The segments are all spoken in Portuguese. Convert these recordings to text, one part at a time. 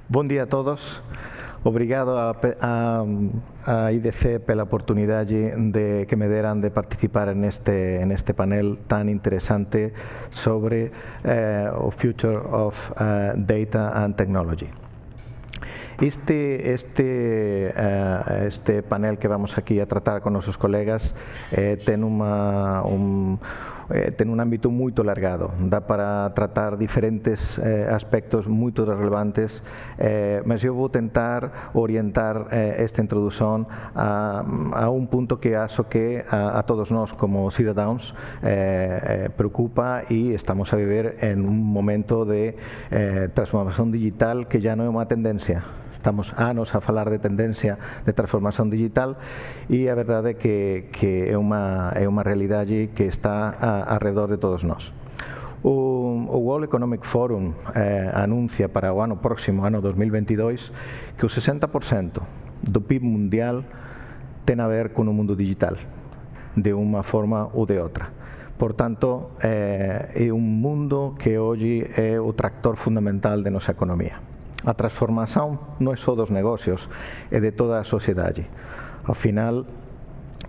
Bom dia a todos. Obrigado a IDC pela oportunidade que me deran de participar neste panel tan interesante sobre o future of data and technology. Este panel que vamos aquí a tratar con nosos colegas ten un ámbito moito largado, dá para tratar diferentes aspectos moito relevantes, mas eu vou tentar orientar esta introdución a un punto que acho que a todos nós como cidadáns preocupa e estamos a viver en un momento de transformación digital que ya non é unha tendencia. Estamos anos a falar de tendencia de transformación digital e a verdade é que é unha realidade que está alrededor de todos nós. O World Economic Forum anuncia para o ano próximo, ano 2022, que o 60% do PIB mundial ten a ver con o mundo digital, de unha forma ou de outra. Por tanto, é un mundo que hoxe é o tractor fundamental de nosa economía. A transformación non é só dos negocios, é de toda a sociedade. Ao final,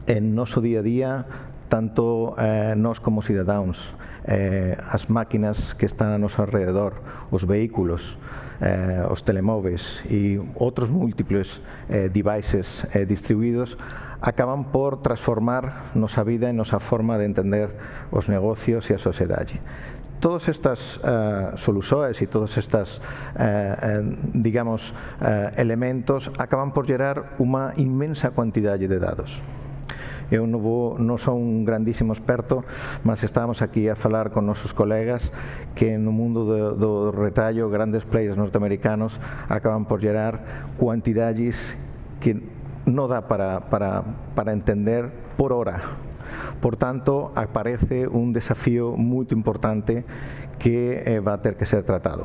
en noso día a día, tanto nós como cidadáns, as máquinas que están a noso alrededor, os vehículos, os telemóveis e outros múltiples devices distribuídos, acaban por transformar nosa vida e nosa forma de entender os negocios e a sociedade. Todas estas solucións e todos estes, digamos, elementos acaban por gerar unha inmensa cuantidade de dados. Eu non son un grandísimo experto, mas estábamos aquí a falar con nosos colegas que no mundo do retallo grandes players norteamericanos acaban por gerar cuantidades que non dá para entender por hora. Por tanto, aparece un desafío moito importante que va a ter que ser tratado.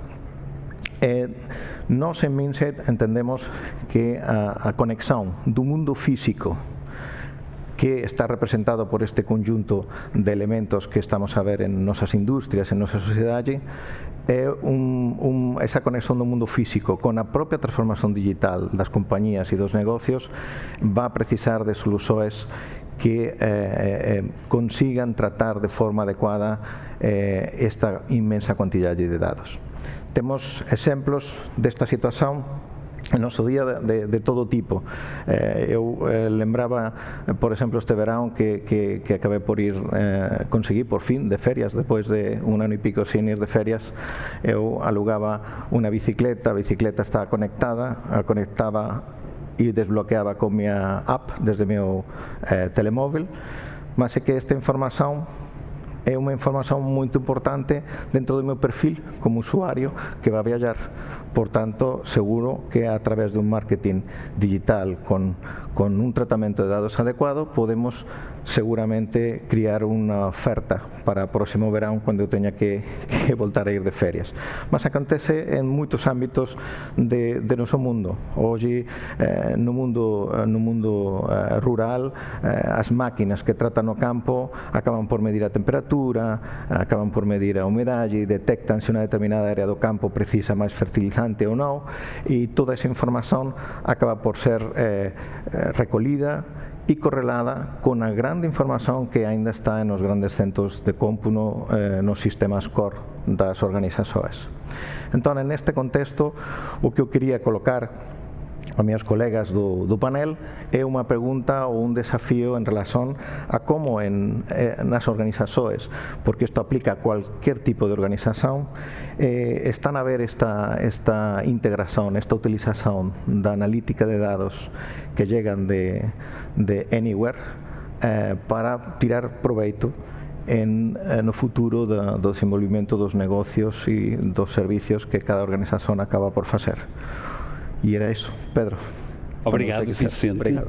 Nós en Mindset entendemos que a conexión do mundo físico que está representado por este conjunto de elementos que estamos a ver en nosas industrias, en nosa sociedade, é esa conexión do mundo físico con a propia transformación digital das compañías e dos negocios va a precisar de solucións que consigan tratar de forma adecuada esta inmensa cuantidade de dados. Temos exemplos desta situación en noso día de todo tipo. Eu lembraba, por exemplo, este verán que acabei por conseguir por fin de ferias, depois de un ano e pico sin ir de ferias. Eu alugaba unha bicicleta, a bicicleta estaba conectaba e desbloqueaba con miña app desde o meu telemóvil, mas é que esta información é unha información moito importante dentro do meu perfil como usuario que vai viajar. Por tanto, seguro que a través dun marketing digital con un tratamento de dados adecuado podemos seguramente criar unha oferta para o próximo verán cando eu teña que voltar a ir de ferias. Mas acontece en moitos ámbitos de noso mundo. Hoxe, no mundo rural, as máquinas que tratan o campo acaban por medir a temperatura, acaban por medir a humedade, detectan se unha determinada área do campo precisa máis fertilizante ou non, e toda esa información acaba por ser recolhida e correlada con a grande información que aínda está en os grandes centros de cómpuno nos sistemas core das organizacións. Entón, neste contexto, o que eu quería colocar a meus colegas do panel é unha pregunta ou un desafío en relación a como nas organizacións, porque isto aplica a cualquier tipo de organización, están a ver esta integración, esta utilización da analítica de dados que llegan de anywhere para tirar proveito no futuro do desenvolvimento dos negocios e dos servicios que cada organización acaba por facer. E era isso. Pedro. Obrigado, Vicente. Obrigado.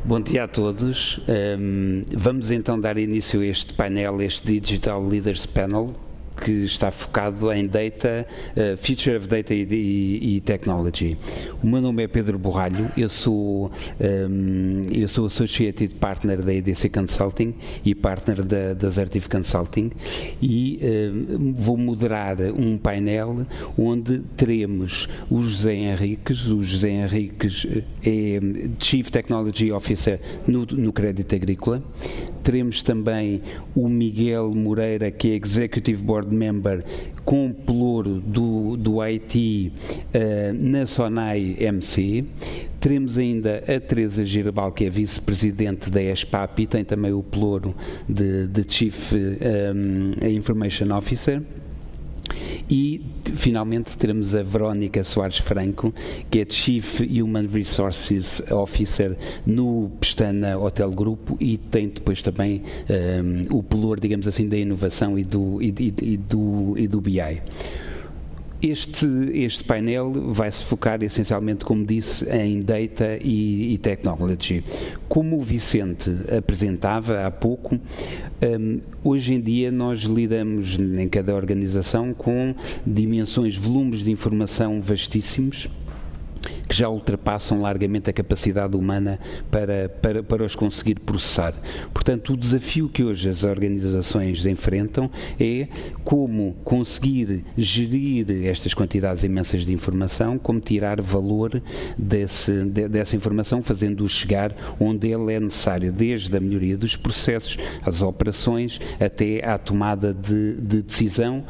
Bom dia a todos. Vamos então dar início a este painel, este Digital Leaders Panel, que está focado em Data, Future of Data e Technology. O meu nome é Pedro Borralho, eu sou Associated Partner da EDC Consulting e Partner da Assertive Consulting, e vou moderar um painel onde teremos o José Henriques. O José Henriques é Chief Technology Officer no Crédito Agrícola. Teremos também o Miguel Moreira, que é Executive Board Member com pelouro do IT na Sonai MC. Teremos ainda a Teresa Girbal, que é Vice-Presidente da ESPAP e tem também o pelouro de Chief Information Officer. E finalmente teremos a Verónica Soares Franco, que é Chief Human Resources Officer no Pestana Hotel Grupo e tem depois também o pelouro, digamos assim, da inovação e do BI. Este painel vai se focar essencialmente, como disse, em Data e Technology. Como o Vicente apresentava há pouco, hoje em dia nós lidamos em cada organização com dimensões, volumes de informação vastíssimos, que já ultrapassam largamente a capacidade humana para os conseguir processar. Portanto, o desafio que hoje as organizações enfrentam é como conseguir gerir estas quantidades imensas de informação, como tirar valor dessa informação, fazendo-o chegar onde ele é necessário, desde a melhoria dos processos, as operações, até à tomada de decisão,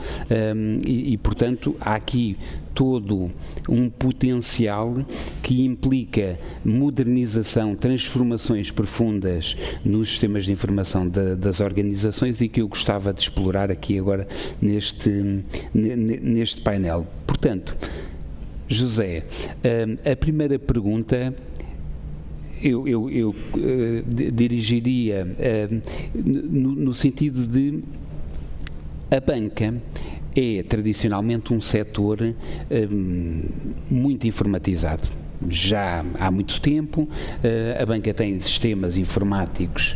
portanto, há aqui todo um potencial que implica modernização, transformações profundas nos sistemas de informação das organizações e que eu gostava de explorar aqui agora neste painel. Portanto, José, a primeira pergunta eu dirigiria no sentido de a banca é tradicionalmente um setor muito informatizado. Já há muito tempo, a banca tem sistemas informáticos,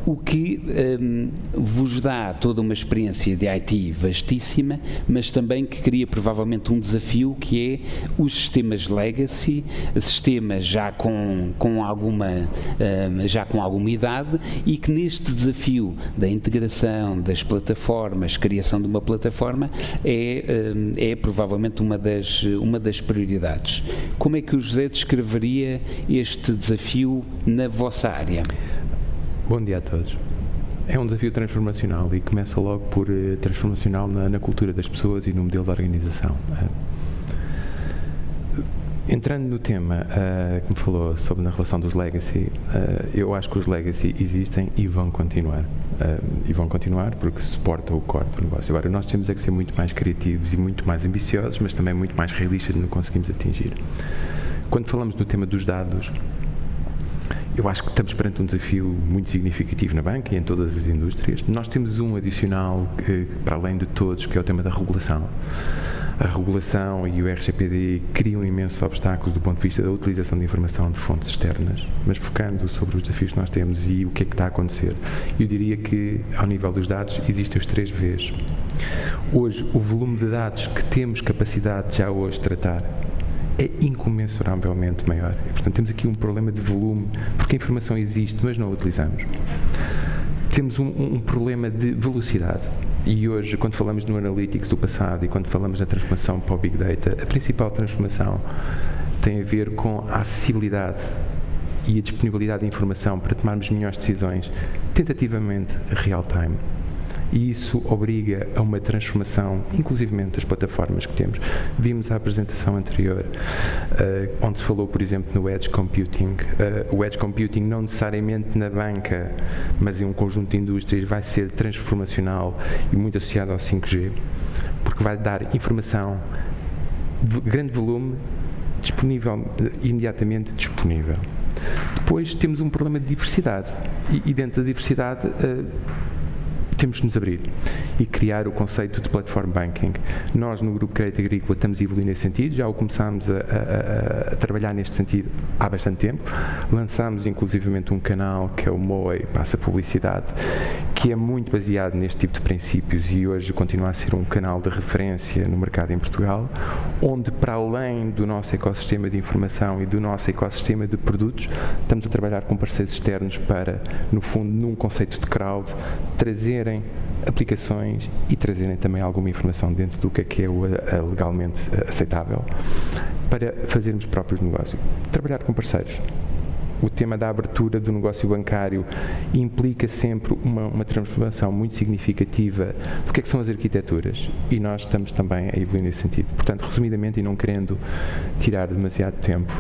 o que vos dá toda uma experiência de IT vastíssima, mas também que cria provavelmente um desafio, que é os sistemas legacy, sistemas já com alguma idade, e que neste desafio da integração das plataformas, criação de uma plataforma, é provavelmente uma das prioridades. Como é que o José descreveria este desafio na vossa área? Bom dia a todos. É um desafio transformacional e começa logo por transformacional na cultura das pessoas e no modelo da organização. Entrando no tema que me falou sobre na relação dos legacy, eu acho que os legacy existem e vão continuar. Porque suportam o core do negócio. Agora, nós temos que ser muito mais criativos e muito mais ambiciosos, mas também muito mais realistas no que conseguimos atingir. Quando falamos do tema dos dados, eu acho que estamos perante um desafio muito significativo na banca e em todas as indústrias. Nós temos um adicional, para além de todos, que é o tema da regulação. A regulação e o RGPD criam imensos obstáculos do ponto de vista da utilização de informação de fontes externas, mas focando sobre os desafios que nós temos e o que é que está a acontecer, eu diria que, ao nível dos dados, existem os 3 Vs. Hoje, o volume de dados que temos capacidade já hoje de tratar é incomensuravelmente maior. E, portanto, temos aqui um problema de volume, porque a informação existe, mas não a utilizamos. Temos um problema de velocidade. E hoje, quando falamos no Analytics do passado e quando falamos na transformação para o Big Data, a principal transformação tem a ver com a acessibilidade e a disponibilidade de informação para tomarmos melhores decisões, tentativamente real-time. E isso obriga a uma transformação, inclusivamente das plataformas que temos. Vimos a apresentação anterior, onde se falou, por exemplo, no Edge Computing. O Edge Computing não necessariamente na banca, mas em um conjunto de indústrias vai ser transformacional e muito associado ao 5G, porque vai dar informação de grande volume, disponível, imediatamente disponível. Depois temos um problema de diversidade e dentro da diversidade temos de nos abrir e criar o conceito de platform banking. Nós, no Grupo Crédito Agrícola, estamos a evoluir nesse sentido, já o começámos a trabalhar neste sentido há bastante tempo. Lançámos, inclusivamente, um canal que é o Moe, passa publicidade, que é muito baseado neste tipo de princípios e hoje continua a ser um canal de referência no mercado em Portugal, onde, para além do nosso ecossistema de informação e do nosso ecossistema de produtos, estamos a trabalhar com parceiros externos para, no fundo, num conceito de crowd, trazerem aplicações e trazerem também alguma informação dentro do que é o legalmente aceitável para fazermos próprios negócios. Trabalhar com parceiros. O tema da abertura do negócio bancário implica sempre uma transformação muito significativa do que é que são as arquiteturas e nós estamos também a evoluir nesse sentido. Portanto, resumidamente, e não querendo tirar demasiado tempo,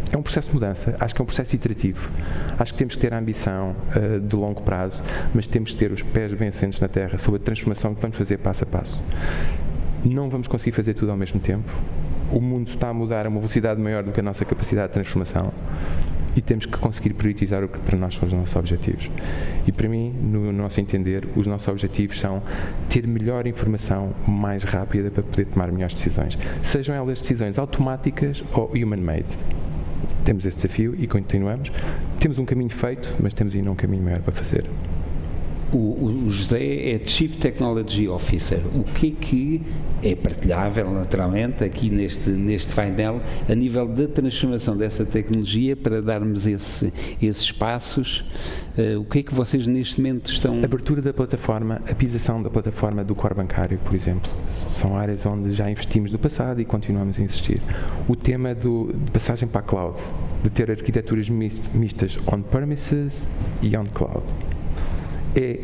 é um processo de mudança, acho que é um processo iterativo. Acho que temos que ter a ambição de longo prazo, mas temos que ter os pés bem assentes na terra sobre a transformação que vamos fazer passo a passo. Não vamos conseguir fazer tudo ao mesmo tempo. O mundo está a mudar a uma velocidade maior do que a nossa capacidade de transformação e temos que conseguir priorizar o que para nós são os nossos objetivos. E para mim, no nosso entender, os nossos objetivos são ter melhor informação mais rápida para poder tomar melhores decisões. Sejam elas decisões automáticas ou human-made. Temos esse desafio e continuamos. Temos um caminho feito, mas temos ainda um caminho maior para fazer. O José é Chief Technology Officer. O que é partilhável, naturalmente, aqui neste painel, a nível da transformação dessa tecnologia para darmos esses passos? O que é que vocês neste momento estão... A abertura da plataforma, a pisação da plataforma do core bancário, por exemplo, são áreas onde já investimos no passado e continuamos a insistir. O tema de passagem para a cloud, de ter arquiteturas mistas on-premises e on-cloud, é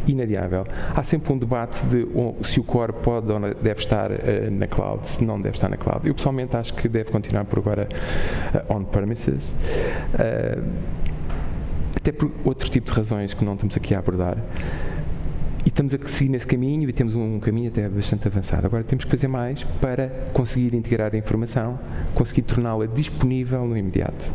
inadiável. Há sempre um debate de se o core pode ou deve estar na cloud, se não deve estar na cloud. Eu pessoalmente acho que deve continuar por agora on-premises, até por outros tipos de razões que não estamos aqui a abordar. E estamos a seguir nesse caminho e temos um caminho até bastante avançado. Agora temos que fazer mais para conseguir integrar a informação, conseguir torná-la disponível no imediato.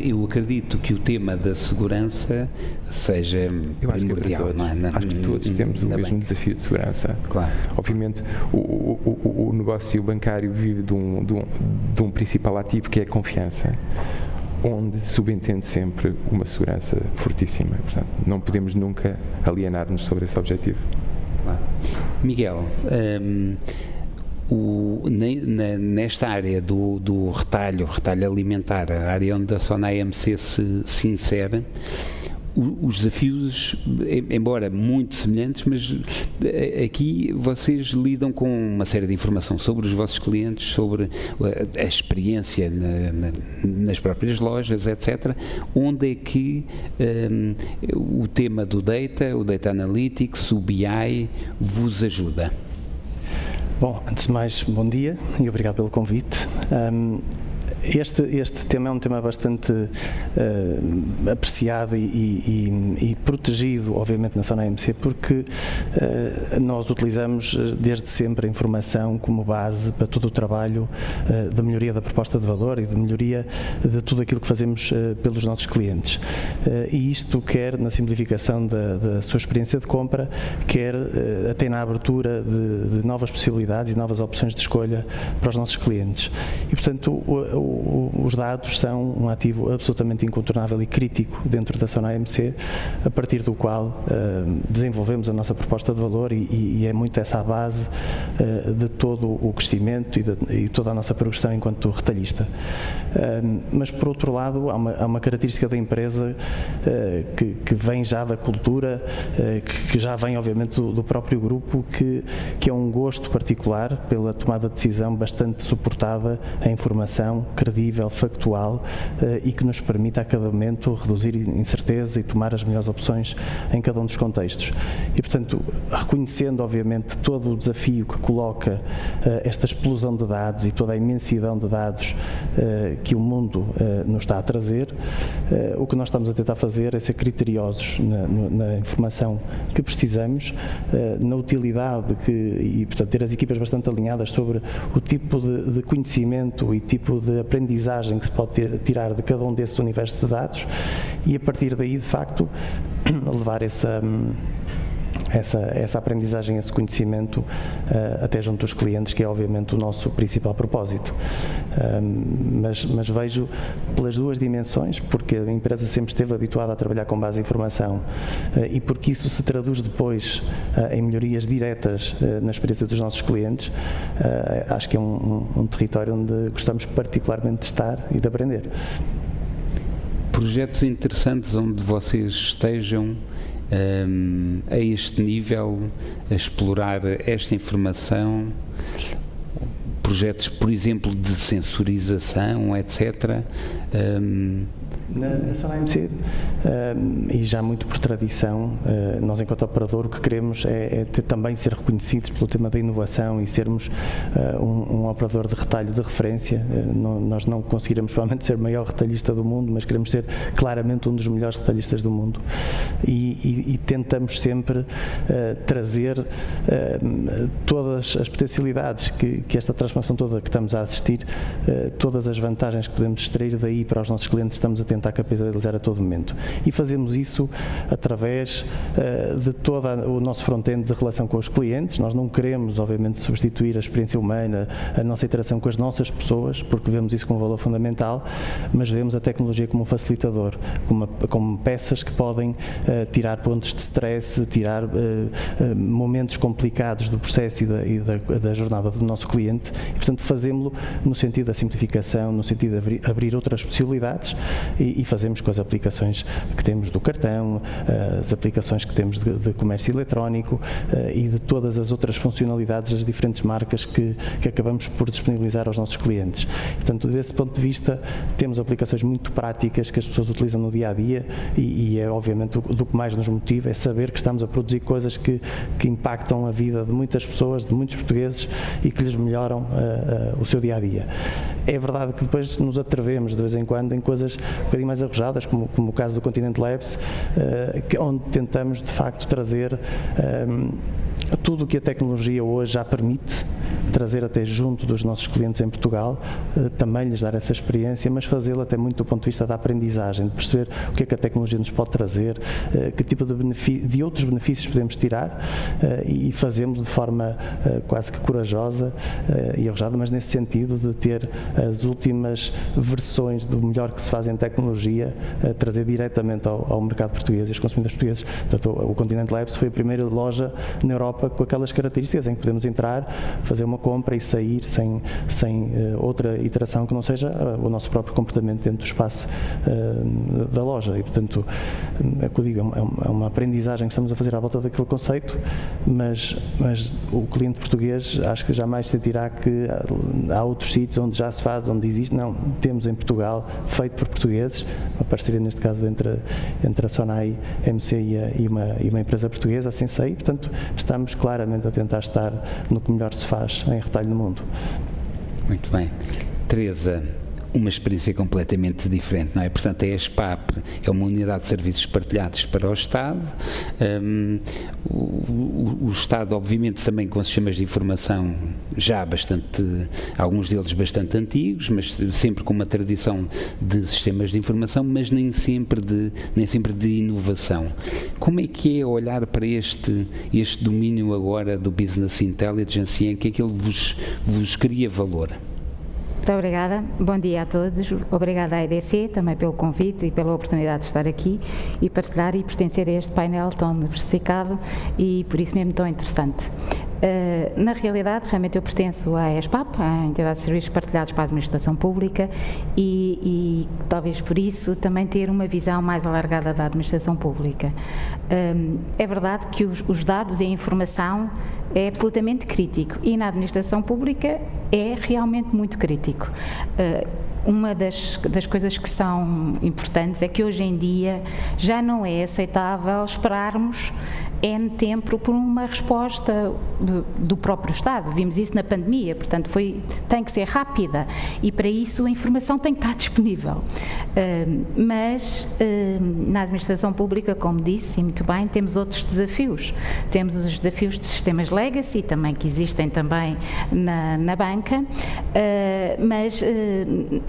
Eu acredito que o tema da segurança seja primordial, não é? Acho que todos temos o mesmo desafio de segurança. Claro. Obviamente, o negócio bancário vive de um principal ativo que é a confiança, onde subentende sempre uma segurança fortíssima. Portanto, não podemos nunca alienar-nos sobre esse objetivo. Claro. Miguel, nesta área do retalho alimentar, a área onde a Sonai AMC se insere, os desafios, embora muito semelhantes, mas aqui vocês lidam com uma série de informação sobre os vossos clientes, sobre a experiência nas próprias lojas, etc. Onde é que o tema do data, o Data Analytics, o BI, vos ajuda? Bom, antes de mais, bom dia e obrigado pelo convite. Este tema é um tema bastante apreciado e protegido, obviamente, na Sonai AMC, porque nós utilizamos desde sempre a informação como base para todo o trabalho de melhoria da proposta de valor e de melhoria de tudo aquilo que fazemos pelos nossos clientes. E isto quer na simplificação da sua experiência de compra, quer até na abertura de novas possibilidades e novas opções de escolha para os nossos clientes. E, portanto, os dados são um ativo absolutamente incontornável e crítico dentro da Sonai AMC, a partir do qual desenvolvemos a nossa proposta de valor e é muito essa a base de todo o crescimento e toda a nossa progressão enquanto retalhista. Mas, por outro lado, há uma característica da empresa que vem já da cultura, que já vem, obviamente, do próprio grupo, que é um gosto particular pela tomada de decisão bastante suportada em informação credível, factual e que nos permite a cada momento reduzir incerteza e tomar as melhores opções em cada um dos contextos. E, portanto, reconhecendo, obviamente, todo o desafio que coloca esta explosão de dados e toda a imensidão de dados que o mundo nos está a trazer, o que nós estamos a tentar fazer é ser criteriosos na informação que precisamos, na utilidade e, portanto, ter as equipas bastante alinhadas sobre o tipo de conhecimento e tipo de aprendizagem que se pode tirar de cada um desses universos de dados e a partir daí, de facto, levar essa aprendizagem, esse conhecimento até junto dos clientes, que é obviamente o nosso principal propósito. Mas vejo pelas duas dimensões, porque a empresa sempre esteve habituada a trabalhar com base em informação e porque isso se traduz depois em melhorias diretas na experiência dos nossos clientes. Acho que é um território onde gostamos particularmente de estar e de aprender. Projetos interessantes onde vocês estejam a este nível, a explorar esta informação, projetos, por exemplo, de sensorização, etc. Na Sonai MC, e já muito por tradição, nós enquanto operador o que queremos é também ser reconhecidos pelo tema da inovação e sermos um operador de retalho de referência. Nós não conseguiremos provavelmente ser o maior retalhista do mundo, mas queremos ser claramente um dos melhores retalhistas do mundo e tentamos sempre trazer todas as potencialidades que esta transformação toda que estamos a assistir, todas as vantagens que podemos extrair daí para os nossos clientes, estamos a tentar capitalizar a todo momento. E fazemos isso através de todo o nosso front-end de relação com os clientes. Nós não queremos, obviamente, substituir a experiência humana, a nossa interação com as nossas pessoas, porque vemos isso como um valor fundamental, mas vemos a tecnologia como um facilitador, como peças que podem tirar pontos de stress, tirar momentos complicados do processo e da jornada do nosso cliente e, portanto, fazemos-lo no sentido da simplificação, no sentido de abrir outras possibilidades e fazemos com as aplicações que temos do cartão, as aplicações que temos de comércio eletrónico e de todas as outras funcionalidades das diferentes marcas que acabamos por disponibilizar aos nossos clientes. Portanto, desse ponto de vista, temos aplicações muito práticas que as pessoas utilizam no dia-a-dia e é obviamente do que mais nos motiva é saber que estamos a produzir coisas que impactam a vida de muitas pessoas, de muitos portugueses e que lhes melhoram o seu dia-a-dia. É verdade que depois nos atrevemos de vez em quando em coisas um bocadinho mais arrojadas, como o caso do Continent Labs, onde tentamos de facto trazer tudo o que a tecnologia hoje já permite, trazer até junto dos nossos clientes em Portugal, também lhes dar essa experiência, mas fazê-lo até muito do ponto de vista da aprendizagem, de perceber o que é que a tecnologia nos pode trazer, que tipo de outros benefícios podemos tirar e fazemos de forma quase que corajosa e arrojada, mas nesse sentido de ter as últimas versões do melhor que se faz em tecnologia, trazer diretamente ao mercado português e aos consumidores portugueses. Portanto, o Continent Labs foi a primeira loja na Europa com aquelas características em que podemos entrar, fazer uma compra e sair sem outra iteração que não seja o nosso próprio comportamento dentro do espaço da loja e, portanto, é o que eu digo, é uma aprendizagem que estamos a fazer à volta daquele conceito, mas o cliente português acho que jamais sentirá que há outros sítios onde já se faz, onde existe. Não, temos em Portugal, feito por portugueses, uma parceria neste caso entre a Sonai MC e uma empresa portuguesa, a Sensei, portanto estamos claramente a tentar estar no que melhor se faz em retalho no mundo. Muito bem. Teresa, uma experiência completamente diferente, não é? Portanto, a ESPAP é uma unidade de serviços partilhados para o Estado. O Estado, obviamente, também com sistemas de informação já alguns deles bastante antigos, mas sempre com uma tradição de sistemas de informação, mas nem sempre de inovação. Como é que é olhar para este domínio agora do Business Intelligence e em que é que ele vos cria valor? Muito obrigada, bom dia a todos, obrigada à EDC também pelo convite e pela oportunidade de estar aqui e partilhar e pertencer a este painel tão diversificado e por isso mesmo tão interessante. Na realidade, realmente eu pertenço à ESPAP, à Entidade de Serviços Partilhados para a Administração Pública e talvez por isso também ter uma visão mais alargada da administração pública. É verdade que os dados e a informação é absolutamente crítico e na administração pública é realmente muito crítico. Uma das coisas que são importantes é que hoje em dia já não é aceitável esperarmos N tempo por uma resposta do próprio Estado. Vimos isso na pandemia, portanto tem que ser rápida e para isso a informação tem que estar disponível. Mas na administração pública, como disse, e muito bem, temos outros desafios. Temos os desafios de sistemas legacy, também que existem também na banca, mas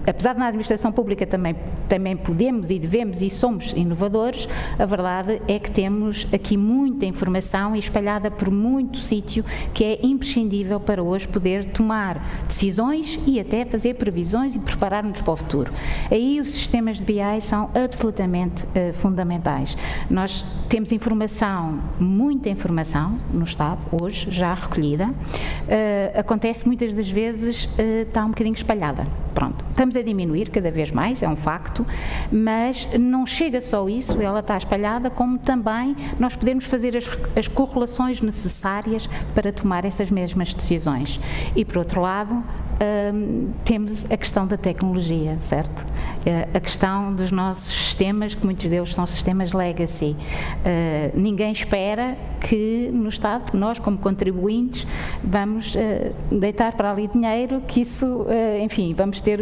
apesar de na administração pública também podemos e devemos e somos inovadores, a verdade é que temos aqui muita informação espalhada por muito sítio que é imprescindível para hoje poder tomar decisões e até fazer previsões e preparar-nos para o futuro. Aí os sistemas de BI são absolutamente fundamentais. Nós temos informação, muita informação no Estado, hoje, já recolhida. Acontece muitas das vezes, está um bocadinho espalhada. Pronto, estamos a diminuir cada vez mais, é um facto, mas não chega só isso, ela está espalhada, como também nós podemos fazer as correlações necessárias para tomar essas mesmas decisões. E, por outro lado, temos a questão da tecnologia, certo? A questão dos nossos sistemas, que muitos deles são sistemas legacy. Ninguém espera que no Estado, nós como contribuintes, vamos deitar para ali dinheiro, que isso, enfim, vamos ter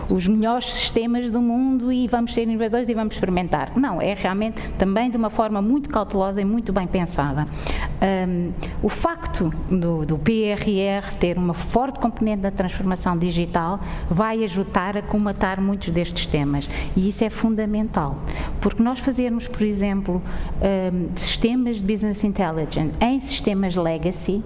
os melhores sistemas do mundo e vamos ser inovadores e vamos experimentar. Não, é realmente também de uma forma muito cautelosa e muito bem pensada. O facto do PRR ter uma forte componente da transformação digital vai ajudar a comatar muitos destes temas e isso é fundamental, porque nós fazermos, por exemplo, sistemas de business intelligence em sistemas legacy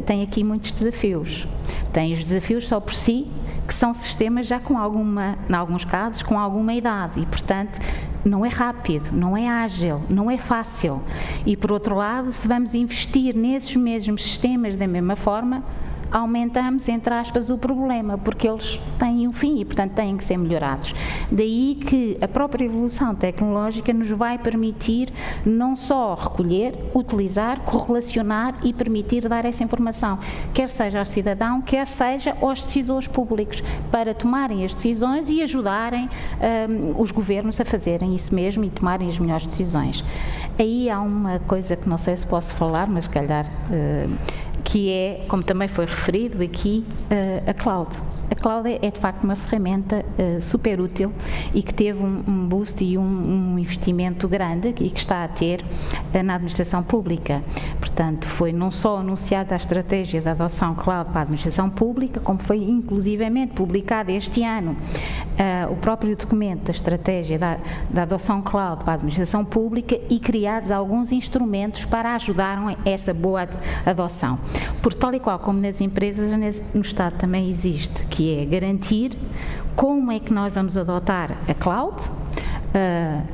tem aqui muitos desafios. Tem os desafios só por si, que são sistemas já com alguma, em alguns casos, com alguma idade e, portanto, não é rápido, não é ágil, não é fácil. E, por outro lado, se vamos investir nesses mesmos sistemas da mesma forma, aumentamos, entre aspas, o problema, porque eles têm um fim e, portanto, têm que ser melhorados. Daí que a própria evolução tecnológica nos vai permitir não só recolher, utilizar, correlacionar e permitir dar essa informação, quer seja ao cidadão, quer seja aos decisores públicos, para tomarem as decisões e ajudarem os governos a fazerem isso mesmo e tomarem as melhores decisões. Aí há uma coisa que não sei se posso falar, mas se calhar que é, como também foi referido aqui, a cloud. A cloud é de facto uma ferramenta super útil e que teve um boost e um investimento grande e que está a ter na administração pública. Portanto, foi não só anunciada a estratégia da adoção cloud para a administração pública, como foi inclusivamente publicada este ano o próprio documento da estratégia da adoção cloud para a administração pública e criados alguns instrumentos para ajudar essa boa adoção. Por tal e qual como nas empresas, no Estado também existe, que é garantir como é que nós vamos adotar a cloud,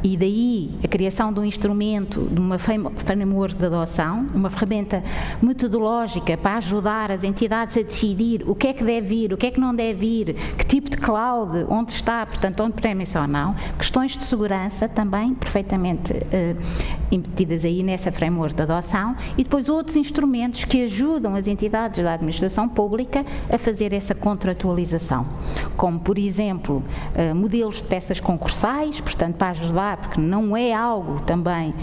e daí a criação de um instrumento, de uma framework de adoção, uma ferramenta metodológica para ajudar as entidades a decidir o que é que deve ir, o que é que não deve ir, que tipo de cloud, onde está, portanto, onde permite ou não, questões de segurança também perfeitamente embutidas aí nessa framework de adoção e depois outros instrumentos que ajudam as entidades da administração pública a fazer essa contratualização, como, por exemplo, modelos de peças concursais, portanto, para ajudar, porque não é algo também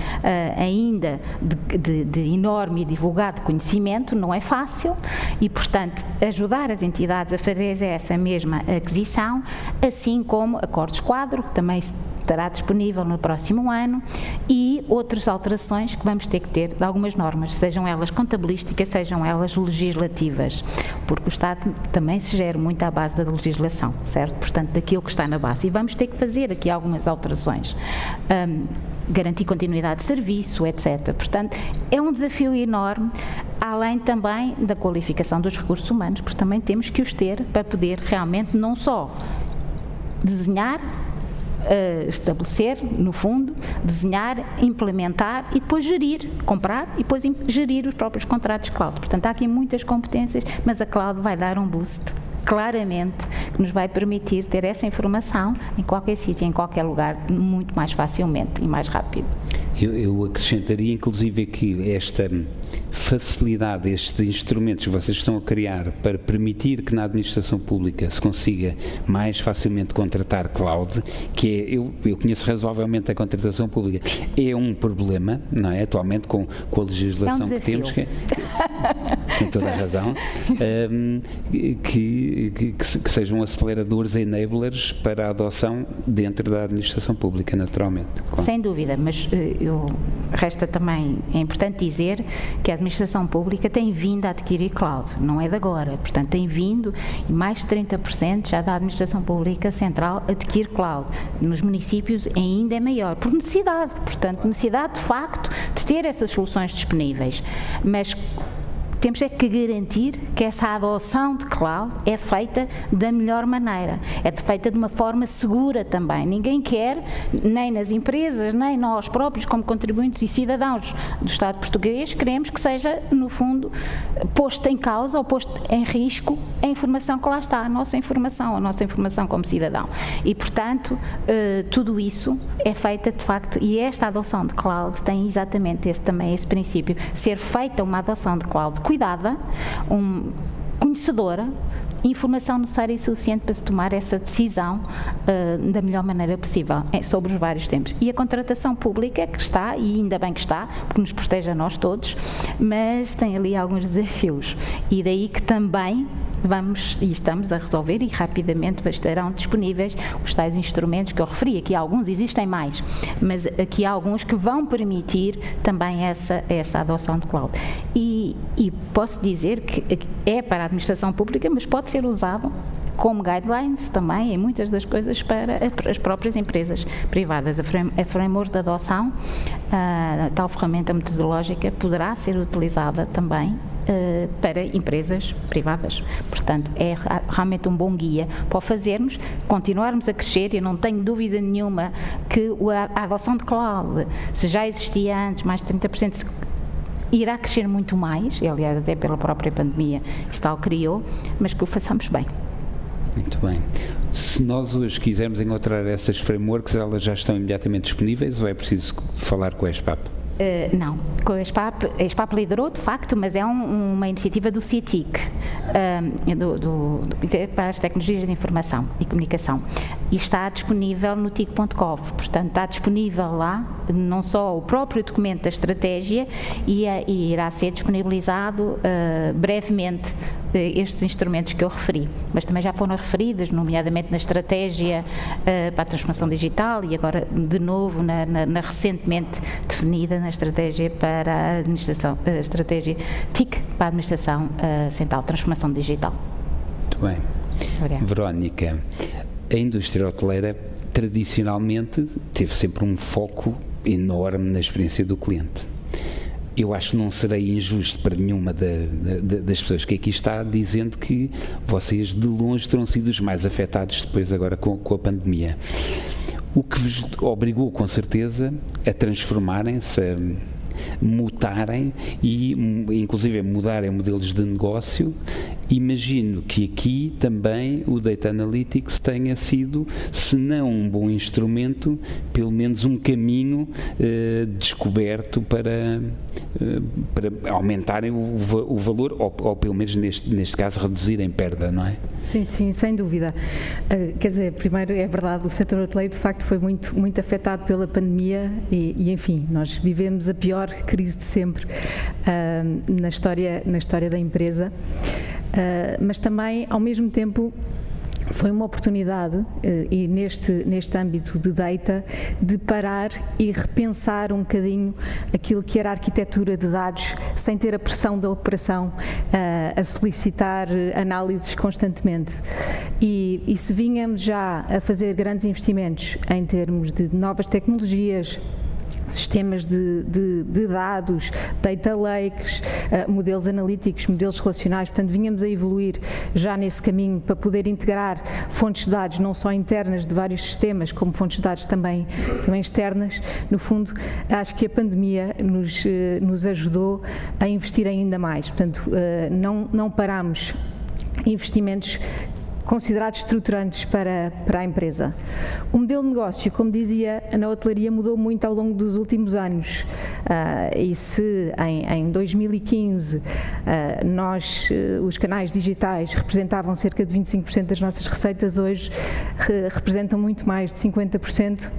ainda de enorme e divulgado conhecimento, não é fácil e, portanto, ajudar as entidades a fazer essa mesma aquisição, assim como acordos quadro, que também estará disponível no próximo ano, e outras alterações que vamos ter que ter de algumas normas, sejam elas contabilísticas, sejam elas legislativas, porque o Estado também se gera muito à base da legislação, certo? Portanto, daquilo que está na base. E vamos ter que fazer aqui algumas alterações. Garantir continuidade de serviço, etc. Portanto, é um desafio enorme, além também da qualificação dos recursos humanos, porque também temos que os ter para poder realmente não só desenhar, estabelecer, no fundo, desenhar, implementar e depois gerir, comprar e depois gerir os próprios contratos cloud. Portanto, há aqui muitas competências, mas a cloud vai dar um boost, claramente, que nos vai permitir ter essa informação em qualquer sítio, em qualquer lugar, muito mais facilmente e mais rápido. Eu acrescentaria, inclusive, que esta facilidade estes instrumentos que vocês estão a criar para permitir que na administração pública se consiga mais facilmente contratar cloud, que é, eu conheço razoavelmente a contratação pública, é um problema, não é? Atualmente com a legislação que temos, que tem toda a razão, que sejam aceleradores e enablers para a adoção dentro da administração pública, naturalmente. Claro. Sem dúvida, mas resta também, é importante dizer que a administração pública tem vindo a adquirir cloud, não é de agora, portanto tem vindo, e mais de 30% já da administração pública central adquire cloud. Nos municípios ainda é maior, por necessidade, portanto necessidade de facto de ter essas soluções disponíveis, mas temos é que garantir que essa adoção de cloud é feita da melhor maneira, é feita de uma forma segura também. Ninguém quer, nem nas empresas, nem nós próprios como contribuintes e cidadãos do Estado português, queremos que seja, no fundo, posto em causa ou posto em risco a informação que lá está, a nossa informação como cidadão. E, portanto, tudo isso é feita de facto, e esta adoção de cloud tem exatamente esse princípio, ser feita uma adoção de cloud cuidada, conhecedora, informação necessária e suficiente para se tomar essa decisão da melhor maneira possível sobre os vários tempos. E a contratação pública que está, e ainda bem que está, porque nos protege a nós todos, mas tem ali alguns desafios, e daí que também vamos e estamos a resolver, e rapidamente estarão disponíveis os tais instrumentos que eu referi. Aqui alguns, existem mais, mas aqui há alguns que vão permitir também essa adoção de cloud. E posso dizer que é para a administração pública, mas pode ser usado como guidelines também em muitas das coisas para as próprias empresas privadas. A framework de adoção, a tal ferramenta metodológica, poderá ser utilizada também para empresas privadas. Portanto, é realmente um bom guia para o fazermos, continuarmos a crescer. Eu não tenho dúvida nenhuma que a adoção de cloud, se já existia antes, mais de 30%, irá crescer muito mais, e aliás até pela própria pandemia isso tal criou, mas que o façamos bem. Muito bem. Se nós hoje quisermos encontrar essas frameworks, elas já estão imediatamente disponíveis ou é preciso falar com a ESPAP? Não, com a ESPAP liderou de facto, mas é uma iniciativa do CITIC, para as tecnologias de informação e comunicação, e está disponível no TIC.gov, portanto está disponível lá não só o próprio documento da estratégia, e irá ser disponibilizado brevemente estes instrumentos que eu referi, mas também já foram referidos, nomeadamente na estratégia para a transformação digital, e agora de novo na recentemente definida na estratégia para a administração, estratégia TIC para a administração central, transformação digital. Muito bem. Obrigada. Verónica, a indústria hoteleira tradicionalmente teve sempre um foco enorme na experiência do cliente. Eu acho que não serei injusto para nenhuma das pessoas que aqui está dizendo que vocês de longe terão sido os mais afetados depois agora com a pandemia. O que vos obrigou com certeza a transformarem-se, a mutarem e inclusive mudarem modelos de negócio. Imagino que aqui também o Data Analytics tenha sido, se não um bom instrumento, pelo menos um caminho descoberto para aumentarem o valor, ou pelo menos neste caso reduzirem perda, não é? Sim, sem dúvida. Quer dizer, primeiro é verdade, o setor hoteleiro de facto foi muito afetado pela pandemia e enfim, nós vivemos a pior crise de sempre na história da empresa. Mas também, ao mesmo tempo, foi uma oportunidade, e neste âmbito de data, de parar e repensar um bocadinho aquilo que era a arquitetura de dados, sem ter a pressão da operação a solicitar análises constantemente. E se vínhamos já a fazer grandes investimentos em termos de novas tecnologias, sistemas de dados, data lakes, modelos analíticos, modelos relacionais, portanto vínhamos a evoluir já nesse caminho para poder integrar fontes de dados não só internas de vários sistemas, como fontes de dados também externas. No fundo, acho que a pandemia nos ajudou a investir ainda mais, portanto não paramos investimentos considerados estruturantes para a empresa. O modelo de negócio, como dizia, na hotelaria mudou muito ao longo dos últimos anos, e se em 2015 os canais digitais representavam cerca de 25% das nossas receitas, hoje representam muito mais de 50%.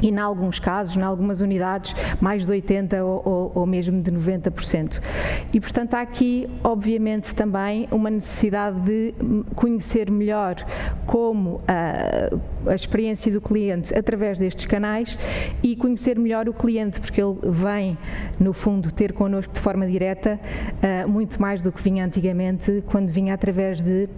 E, em alguns casos, em algumas unidades, mais de 80% ou mesmo de 90%. E, portanto, há aqui, obviamente, também uma necessidade de conhecer melhor como a experiência do cliente através destes canais e conhecer melhor o cliente, porque ele vem, no fundo, ter connosco de forma direta muito mais do que vinha antigamente, quando vinha através de...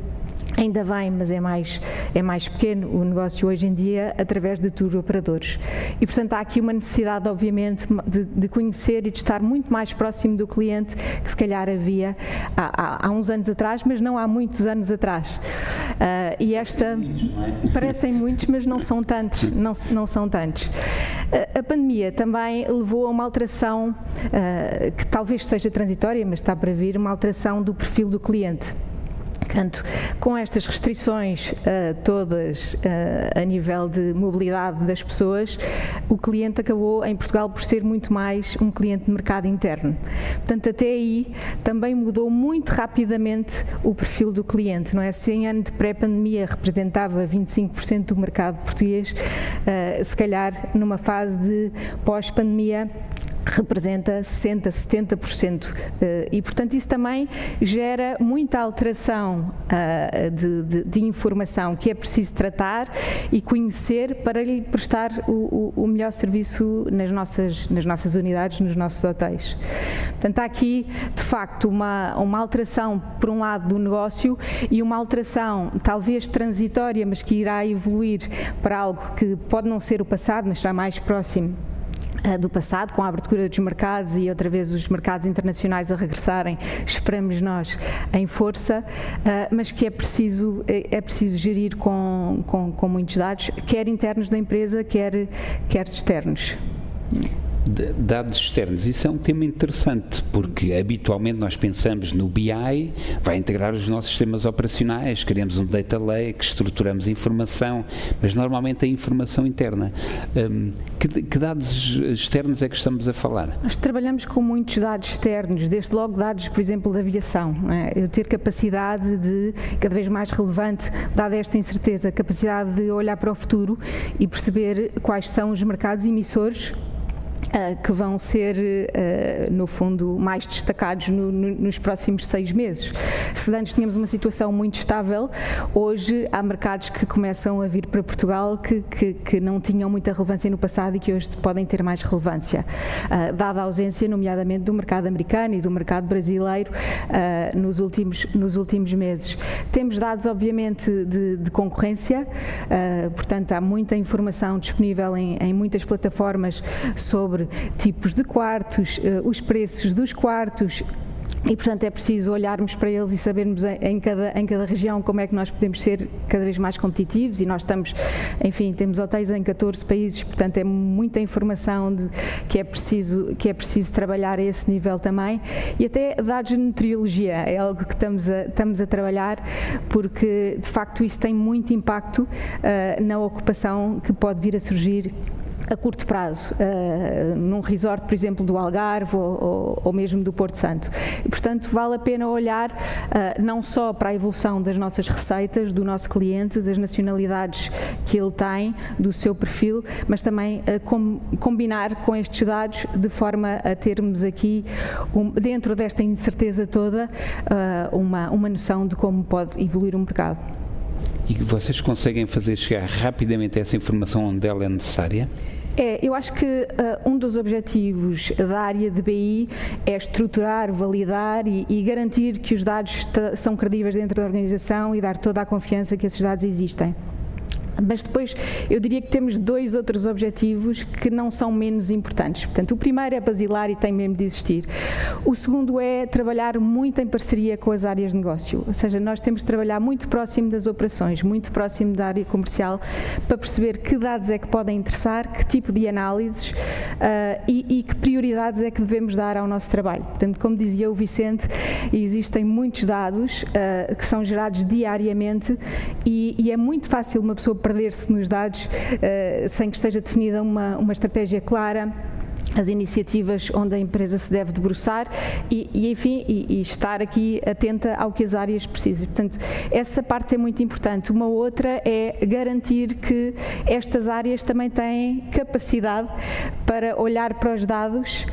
Ainda vem, mas é mais pequeno o negócio hoje em dia através de tour operadores. E, portanto, há aqui uma necessidade, obviamente, de conhecer e de estar muito mais próximo do cliente, que se calhar havia há uns anos atrás, mas não há muitos anos atrás. E esta... Parecem muitos, mas não são tantos. Não são tantos. A pandemia também levou a uma alteração, que talvez seja transitória, mas está para vir, uma alteração do perfil do cliente. Portanto, com estas restrições todas a nível de mobilidade das pessoas, o cliente acabou em Portugal por ser muito mais um cliente de mercado interno. Portanto, até aí também mudou muito rapidamente o perfil do cliente, não é? Se em ano de pré-pandemia representava 25% do mercado português, se calhar numa fase de pós-pandemia representa 60%, 70%, e portanto isso também gera muita alteração de informação que é preciso tratar e conhecer para lhe prestar o melhor serviço nas nossas unidades, nos nossos hotéis. Portanto, há aqui de facto uma alteração, por um lado, do negócio e uma alteração talvez transitória, mas que irá evoluir para algo que pode não ser o passado, mas será mais próximo do passado, com a abertura dos mercados e outra vez os mercados internacionais a regressarem, esperamos nós, em força, mas que é preciso gerir com muitos dados, quer internos da empresa, quer externos. Dados externos, isso é um tema interessante, porque habitualmente nós pensamos no BI, vai integrar os nossos sistemas operacionais, queremos um data lake, estruturamos a informação, mas normalmente a informação interna. Que dados externos é que estamos a falar? Nós trabalhamos com muitos dados externos, desde logo dados, por exemplo, da aviação. Não é? Eu ter capacidade de, cada vez mais relevante, dada esta incerteza, capacidade de olhar para o futuro e perceber quais são os mercados emissores que vão ser, no fundo, mais destacados nos próximos 6 meses. Se antes tínhamos uma situação muito estável, hoje há mercados que começam a vir para Portugal que não tinham muita relevância no passado e que hoje podem ter mais relevância, dada a ausência, nomeadamente, do mercado americano e do mercado brasileiro nos últimos meses. Temos dados, obviamente, de concorrência, portanto, há muita informação disponível em muitas plataformas sobre tipos de quartos, os preços dos quartos. E, portanto, é preciso olharmos para eles e sabermos em cada região como é que nós podemos ser cada vez mais competitivos, e nós estamos, enfim, temos hotéis em 14 países, portanto é muita informação que é preciso trabalhar a esse nível também, e até dados de nutriologia é algo que estamos a trabalhar, porque de facto isso tem muito impacto na ocupação que pode vir a surgir a curto prazo, num resort, por exemplo, do Algarve ou mesmo do Porto Santo. E, portanto, vale a pena olhar não só para a evolução das nossas receitas, do nosso cliente, das nacionalidades que ele tem, do seu perfil, mas também combinar com estes dados de forma a termos aqui, dentro desta incerteza toda, uma noção de como pode evoluir um mercado. E vocês conseguem fazer chegar rapidamente essa informação onde ela é necessária? Eu acho que um dos objetivos da área de BI é estruturar, validar e garantir que os dados são credíveis dentro da organização e dar toda a confiança que esses dados existem. Mas depois eu diria que temos 2 outros objetivos que não são menos importantes. Portanto, o primeiro é basilar e tem mesmo de existir. O segundo é trabalhar muito em parceria com as áreas de negócio, ou seja, nós temos de trabalhar muito próximo das operações, muito próximo da área comercial, para perceber que dados é que podem interessar, que tipo de análises e que prioridades é que devemos dar ao nosso trabalho. Portanto, como dizia o Vicente, existem muitos dados que são gerados diariamente e é muito fácil uma pessoa perder-se nos dados sem que esteja definida uma estratégia clara, as iniciativas onde a empresa se deve debruçar e estar aqui atenta ao que as áreas precisam. Portanto, essa parte é muito importante. Uma outra é garantir que estas áreas também têm capacidade para olhar para os dados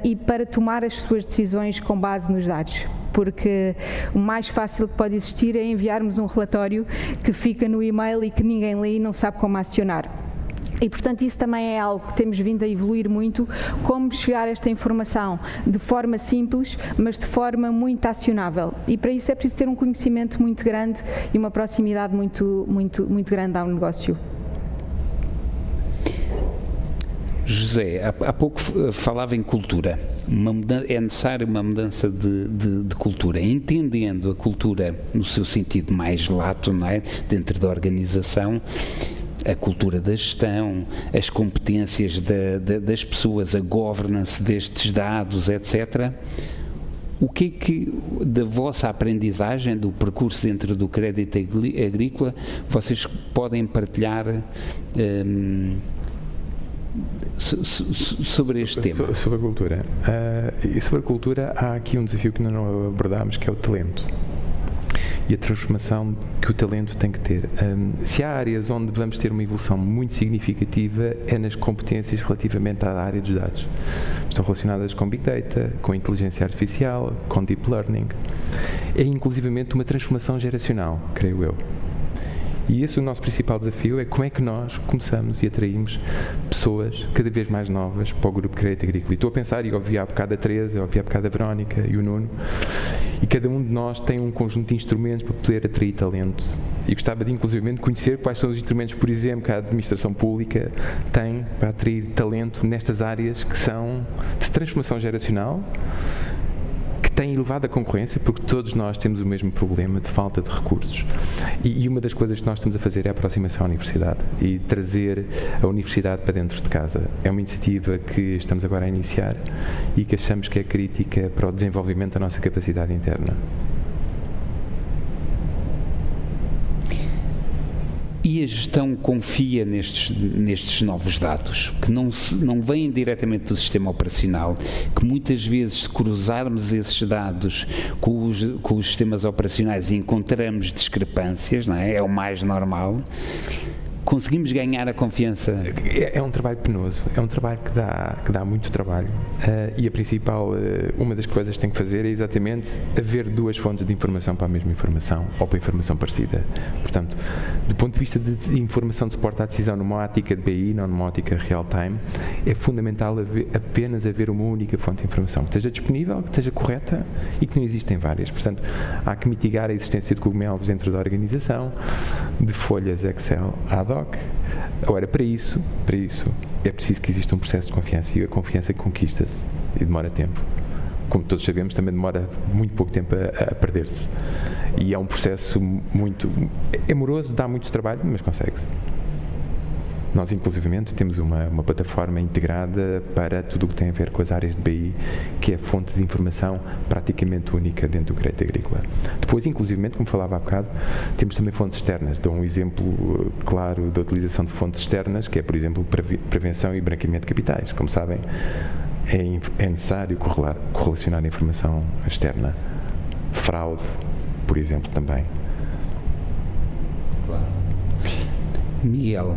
e para tomar as suas decisões com base nos dados. Porque o mais fácil que pode existir é enviarmos um relatório que fica no e-mail e que ninguém lê e não sabe como acionar. E, portanto, isso também é algo que temos vindo a evoluir muito, como chegar a esta informação de forma simples, mas de forma muito acionável. E para isso é preciso ter um conhecimento muito grande e uma proximidade muito grande ao negócio. José, há pouco falava em cultura. É necessária uma mudança de cultura, entendendo a cultura no seu sentido mais lato, não é? Dentro da organização, a cultura da gestão, as competências das pessoas, a governance destes dados, etc. O que é que, da vossa aprendizagem, do percurso dentro do crédito agrícola, vocês podem partilhar sobre este tema? Sobre a cultura. E sobre a cultura há aqui um desafio que não abordámos, que é o talento. E a transformação que o talento tem que ter. Se há áreas onde vamos ter uma evolução muito significativa, é nas competências relativamente à área dos dados. Estão relacionadas com Big Data, com inteligência artificial, com Deep Learning. É inclusivamente uma transformação geracional, creio eu. E esse é o nosso principal desafio, é como é que nós começamos e atraímos pessoas cada vez mais novas para o grupo Crédito Agrícola. E estou a pensar, e ouvi há bocado a Teresa, ouvi há bocado a Verónica e o Nuno, e cada um de nós tem um conjunto de instrumentos para poder atrair talento. E gostava de, inclusivamente, conhecer quais são os instrumentos, por exemplo, que a administração pública tem para atrair talento nestas áreas que são de transformação geracional, tem elevada concorrência, porque todos nós temos o mesmo problema de falta de recursos. E uma das coisas que nós estamos a fazer é a aproximação à universidade e trazer a universidade para dentro de casa. É uma iniciativa que estamos agora a iniciar e que achamos que é crítica para o desenvolvimento da nossa capacidade interna. E a gestão confia nestes novos dados, que não vêm diretamente do sistema operacional, que muitas vezes, se cruzarmos esses dados com os sistemas operacionais, encontramos discrepâncias, não é? É o mais normal. Conseguimos ganhar a confiança? É um trabalho penoso, é um trabalho que dá muito trabalho e a principal, uma das coisas que tem que fazer é exatamente haver 2 fontes de informação para a mesma informação ou para a informação parecida. Portanto, do ponto de vista de informação de suporte à decisão numa ótica de BI, não numa ótica real-time, é fundamental apenas haver uma única fonte de informação que esteja disponível, que esteja correta e que não existem várias. Portanto, há que mitigar a existência de cogumelos dentro da organização, de folhas Excel ad hoc. Agora, para isso é preciso que exista um processo de confiança e a confiança conquista-se e demora tempo. Como todos sabemos, também demora muito pouco tempo a perder-se. E é um processo muito amoroso, dá muito trabalho, mas consegue-se. Nós, inclusivamente, temos uma plataforma integrada para tudo o que tem a ver com as áreas de BI, que é a fonte de informação praticamente única dentro do crédito agrícola. Depois, inclusivamente, como falava há bocado, temos também fontes externas. Dou um exemplo claro da utilização de fontes externas, que é, por exemplo, prevenção e branqueamento de capitais. Como sabem, é necessário correlacionar a informação externa. Fraude, por exemplo, também. Claro. Miguel,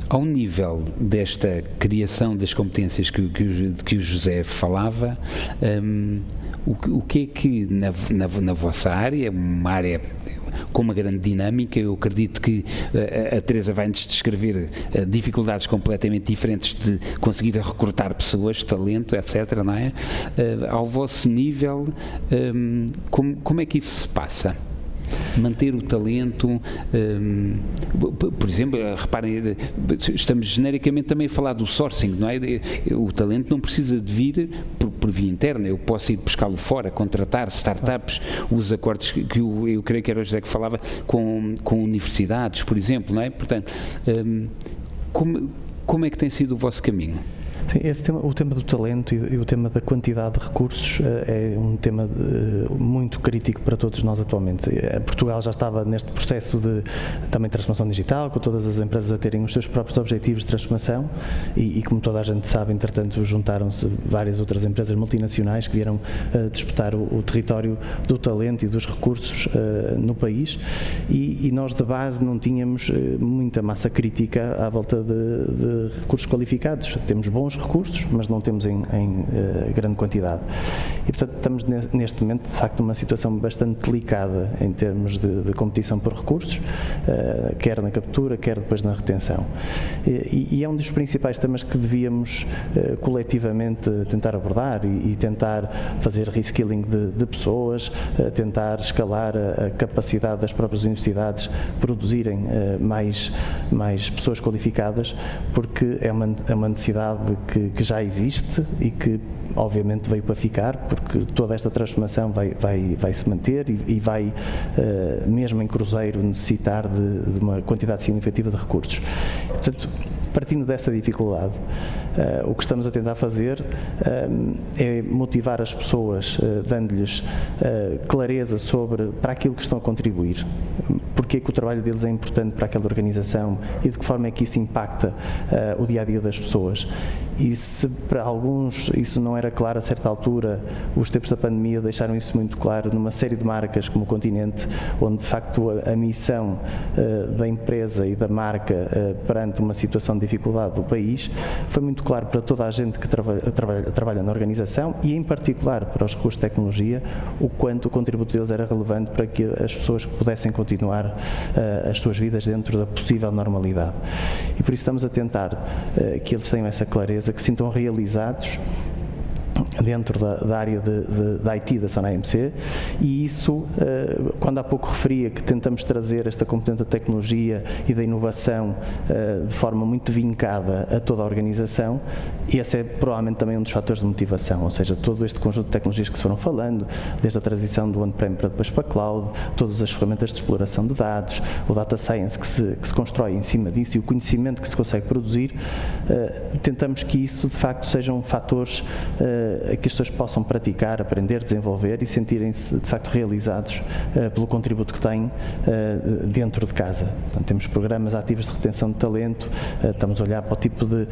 ao nível desta criação das competências que o José falava, o que é que na vossa área, uma área com uma grande dinâmica, eu acredito que a Teresa vai-nos descrever dificuldades completamente diferentes de conseguir recrutar pessoas, talento, etc., não é? Ao vosso nível, como é que isso se passa? Manter o talento, por exemplo, reparem, estamos genericamente também a falar do sourcing, não é? O talento não precisa de vir por via interna, eu posso ir buscá-lo fora, contratar startups, os acordos que eu creio que era o José que falava com universidades, por exemplo, não é? Portanto, como é que tem sido o vosso caminho? Sim, o tema do talento e o tema da quantidade de recursos é um tema muito crítico para todos nós atualmente. Portugal já estava neste processo de também transformação digital, com todas as empresas a terem os seus próprios objetivos de transformação e como toda a gente sabe, entretanto juntaram-se várias outras empresas multinacionais que vieram disputar o território do talento e dos recursos no país e nós de base não tínhamos muita massa crítica à volta de recursos qualificados. Temos bons recursos, mas não temos em grande quantidade. E, portanto, estamos neste momento, de facto, numa situação bastante delicada em termos de competição por recursos, quer na captura, quer depois na retenção. E é um dos principais temas que devíamos coletivamente tentar abordar e tentar fazer reskilling de pessoas, tentar escalar a capacidade das próprias universidades produzirem mais pessoas qualificadas, porque é uma necessidade que já existe e que obviamente veio para ficar, porque toda esta transformação vai se manter e vai, mesmo em cruzeiro, necessitar de uma quantidade significativa de recursos. Portanto, partindo dessa dificuldade, o que estamos a tentar fazer é motivar as pessoas, dando-lhes clareza para aquilo que estão a contribuir, porque é que o trabalho deles é importante para aquela organização e de que forma é que isso impacta o dia-a-dia das pessoas. E se para alguns isso não era claro a certa altura, os tempos da pandemia deixaram isso muito claro numa série de marcas como o Continente, onde de facto a missão da empresa e da marca perante uma situação de dificuldade do país foi muito claro para toda a gente que trabalha na organização e em particular para os recursos de tecnologia, o quanto o contributo deles era relevante para que as pessoas pudessem continuar as suas vidas dentro da possível normalidade. E por isso estamos a tentar que eles tenham essa clareza, que se sintam realizados dentro da área da IT da SONAI-MC, e isso, quando há pouco referia que tentamos trazer esta componente da tecnologia e da inovação de forma muito vincada a toda a organização, esse é provavelmente também um dos fatores de motivação, ou seja, todo este conjunto de tecnologias que se foram falando, desde a transição do on-prem para depois para a cloud, todas as ferramentas de exploração de dados, o data science que se constrói em cima disso e o conhecimento que se consegue produzir, tentamos que isso de facto sejam fatores que as pessoas possam praticar, aprender, desenvolver e sentirem-se de facto realizados pelo contributo que têm dentro de casa. Portanto, temos programas ativos de retenção de talento, estamos a olhar para o tipo de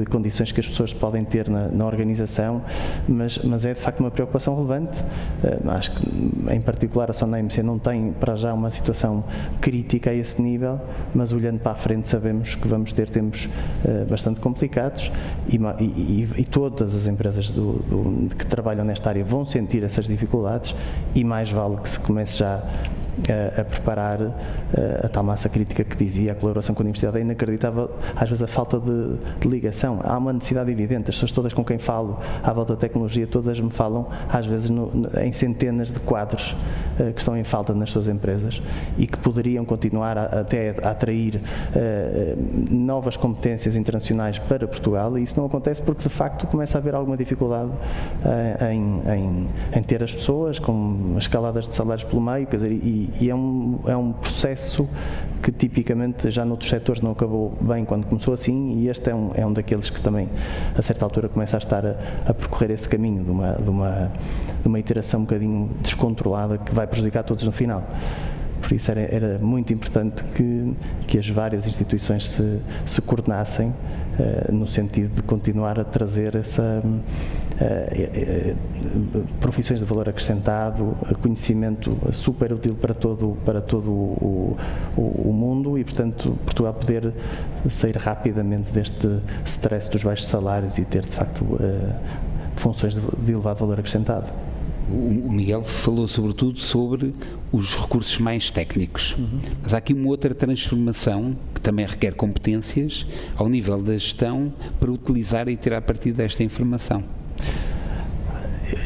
condições que as pessoas podem ter na organização, mas é de facto uma preocupação relevante. Acho que em particular a SONAI-MC não tem para já uma situação crítica a esse nível, mas olhando para a frente sabemos que vamos ter tempos bastante complicados e todas as empresas que trabalham nesta área vão sentir essas dificuldades e mais vale que se comece já a preparar a tal massa crítica que dizia, a colaboração com a universidade. É inacreditável, às vezes, a falta de ligação. Há uma necessidade evidente, as pessoas todas com quem falo à volta da tecnologia, todas me falam, às vezes, em centenas de quadros que estão em falta nas suas empresas e que poderiam continuar até a atrair novas competências internacionais para Portugal, e isso não acontece porque, de facto, começa a haver alguma dificuldade em ter as pessoas, com escaladas de salários pelo meio, quer dizer, e é um processo que tipicamente já noutros setores não acabou bem quando começou assim, e este é um daqueles que também a certa altura começa a estar a percorrer esse caminho de uma iteração um bocadinho descontrolada que vai prejudicar todos no final. Por isso era muito importante que as várias instituições se coordenassem no sentido de continuar a trazer profissões de valor acrescentado, conhecimento super útil para todo o mundo e, portanto, Portugal poder sair rapidamente deste stress dos baixos salários e ter, de facto, funções de elevado valor acrescentado. O Miguel falou sobretudo sobre os recursos mais técnicos, mas há aqui uma outra transformação que também requer competências ao nível da gestão para utilizar e tirar partido desta informação.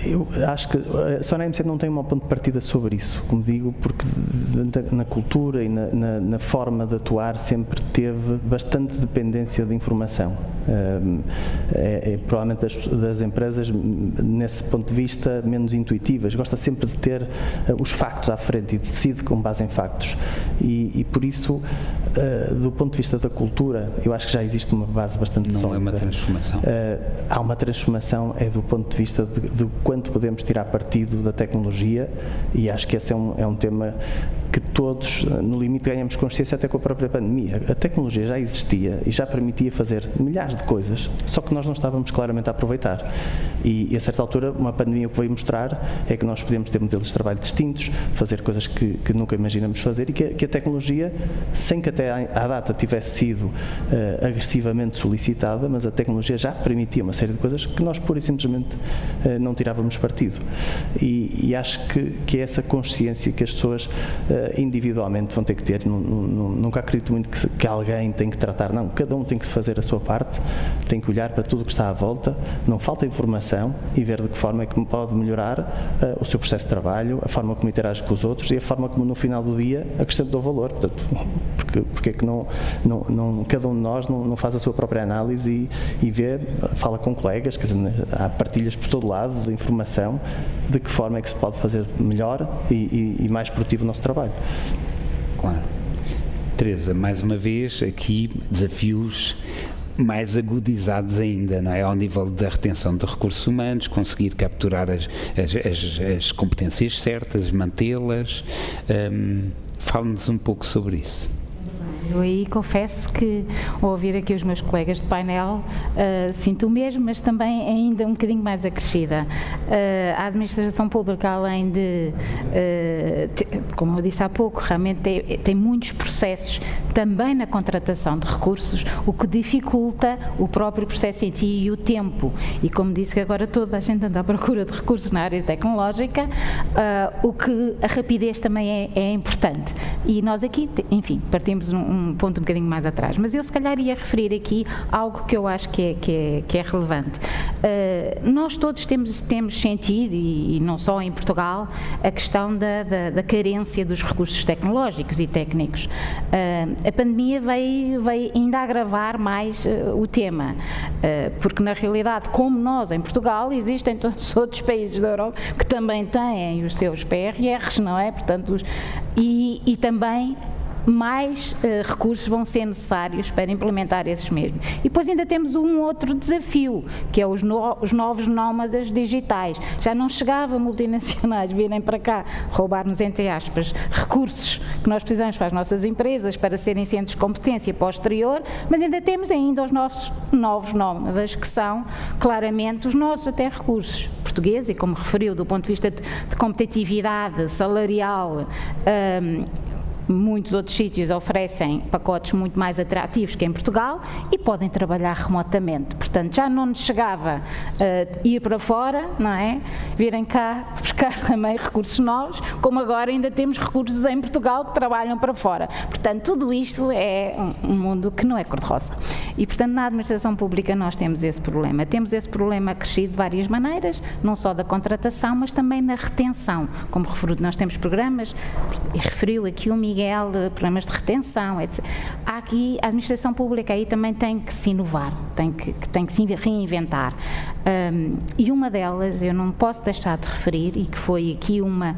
Eu acho que a SONAEMC não tem um ponto de partida sobre isso, como digo, porque na cultura e na forma de atuar sempre teve bastante dependência de informação. Provavelmente das empresas, nesse ponto de vista, menos intuitivas, gosta sempre de ter os factos à frente e decide com base em factos. E por isso, do ponto de vista da cultura, eu acho que já existe uma base bastante sólida. Não é uma transformação. Há uma transformação, é do ponto de vista de quanto podemos tirar partido da tecnologia, e acho que esse é um tema que todos, no limite, ganhamos consciência até com a própria pandemia. A tecnologia já existia e já permitia fazer milhares de coisas, só que nós não estávamos claramente a aproveitar. E a certa altura, uma pandemia o que veio mostrar é que nós podemos ter modelos de trabalho distintos, fazer coisas que nunca imaginamos fazer, e que a tecnologia, sem que até à data tivesse sido agressivamente solicitada, mas a tecnologia já permitia uma série de coisas que nós pura e simplesmente não tirávamos partido. E acho que é essa consciência que as pessoas individualmente vão ter que ter. Nunca acredito muito que alguém tem que tratar, não, cada um tem que fazer a sua parte, tem que olhar para tudo o que está à volta, não falta informação, e ver de que forma é que pode melhorar o seu processo de trabalho, a forma como interage com os outros e a forma como no final do dia acrescentou valor. Portanto, porque é que cada um de nós não faz a sua própria análise e vê, fala com colegas, quer dizer, há partilhas por todo lado de informação, de que forma é que se pode fazer melhor e mais produtivo o nosso trabalho. Claro. Teresa, mais uma vez, aqui desafios mais agudizados ainda, não é? Ao nível da retenção de recursos humanos, conseguir capturar as competências certas, mantê-las. Fale-nos um pouco sobre isso. Eu aí confesso que, ao ouvir aqui os meus colegas de painel, sinto o mesmo, mas também ainda um bocadinho mais acrescida. A administração pública, além de, como eu disse há pouco, realmente tem muitos processos também na contratação de recursos, o que dificulta o próprio processo em si e o tempo. E como disse que agora toda a gente anda à procura de recursos na área tecnológica, o que a rapidez também é importante. E nós aqui, enfim, partimos um ponto um bocadinho mais atrás, mas eu se calhar ia referir aqui algo que eu acho que é relevante. Nós todos temos sentido, e não só em Portugal, a questão da carência dos recursos tecnológicos e técnicos. A pandemia veio ainda agravar mais o tema, porque na realidade, como nós em Portugal, existem todos os outros países da Europa que também têm os seus PRRs, não é? Portanto, e também mais recursos vão ser necessários para implementar esses mesmos. E depois ainda temos um outro desafio, que é os novos nómadas digitais. Já não chegava multinacionais virem para cá roubar-nos, entre aspas, recursos que nós precisamos para as nossas empresas, para serem centros de competência para o exterior, mas ainda temos os nossos novos nómadas, que são claramente os nossos até recursos portugueses, e como referiu, do ponto de vista de competitividade salarial, muitos outros sítios oferecem pacotes muito mais atrativos que em Portugal e podem trabalhar remotamente. Portanto, já não nos chegava ir para fora, não é? Virem cá buscar também recursos novos, como agora ainda temos recursos em Portugal que trabalham para fora. Portanto, tudo isto é um mundo que não é cor-de-rosa. E, portanto, na administração pública nós temos esse problema. Temos esse problema acrescido de várias maneiras, não só da contratação, mas também na retenção. Como referiu, nós temos programas, e referiu aqui o Miguel, programas de retenção, etc. Há aqui, a administração pública aí também tem que se inovar, tem que se reinventar. E uma delas, eu não posso deixar de referir, e que foi aqui uma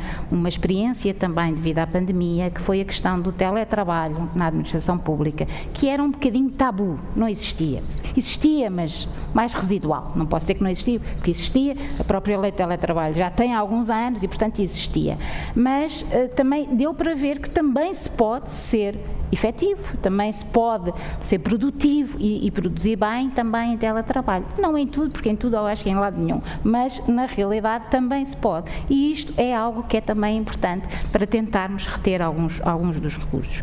experiência também devido à pandemia, que foi a questão do teletrabalho na administração pública, que era um bocadinho tabu, não existia. Existia, mas mais residual. Não posso dizer que não existia, porque existia. A própria lei de teletrabalho já tem alguns anos e, portanto, existia. Mas também deu para ver que também se pode ser efetivo, também se pode ser produtivo e produzir bem também em teletrabalho. Não em tudo, porque em tudo eu acho que em lado nenhum, mas na realidade também se pode. E isto é algo que é também importante para tentarmos reter alguns dos recursos.